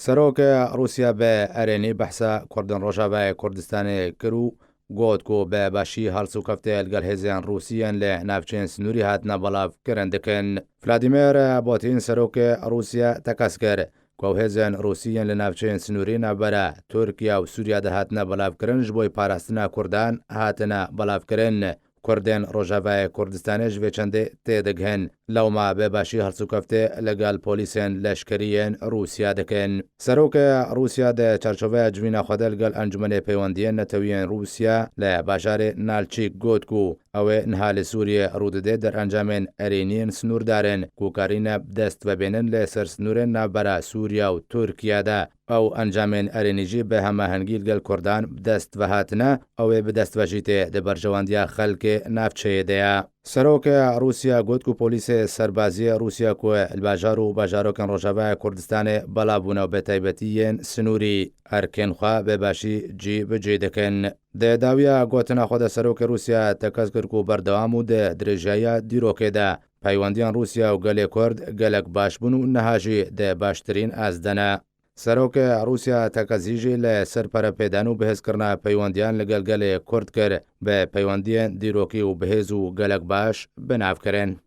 سەرۆک رووسیا بە ئەرێنی بەحسا کوردن ڕۆژاوای کوردستانی کرد و گوت و بە باشی هەڵسو کەفتێ لەگەڵ هێزیان رووسیان لە ناوچەین سنووری هاتنە بەڵاوکردن دەکەن. ڤلادیمیر پوتین سەرۆک رووسیا تەکەس کرد کە هێزیان رووسیان لە ناوچەین سنووری ناوبەرە تورکیا و سووریا دەهاتنە بەڵاوکردن ji بۆی پاراستنا کوردان هاتنە بەڵاوکردن. کوردên Rojavayê Kurdistanê ji vê çendê tê digihên lewma bêbaşî helsûkeftê legal polîsên leşkeriyên Rûsya dikin. Serokê Rûsya di çarçoveya civîna xwe de legal Encûmenê Peywendiyên Netewîyên Rûsya li bajarê Nalçîk got ku ew ê niha li Sûriyê rû dide derencamên erêniyên snûrdarên ku karîne dest vebênin lê ser snûrên navbera Sûriya û Tirkiye de. ew encamên erênî jî bi hemahengî li gel Kurdan bi dest vehatine ew ê bi destveşîtê di berjewandiya xelkê navçeyê de ye. Serokê Rûsya got ku polîsê serbaziyê Rûsya ku li bajar û bajarokên Rojavayê Kurdistanê belabûne û bêtaybetî yên sinûrî erkên xwe bêbaşî cî bi cê dikin. Di dawiya gotina xwe de Serokê Rûsya tekez kir ku berdewam û di dirêjeya dîrokê de peywendiyan Rûsya û gelê Kurd gelek baş bûn û niha jî di baştirîn ez de ne. Serokê Rûsya tekezî jî li ser perepêdan û bihêzkirina peywendiyan li gel gelê Kurd kir bi peywendiyên dîrokî û bihêz û gelek baş binav kirin.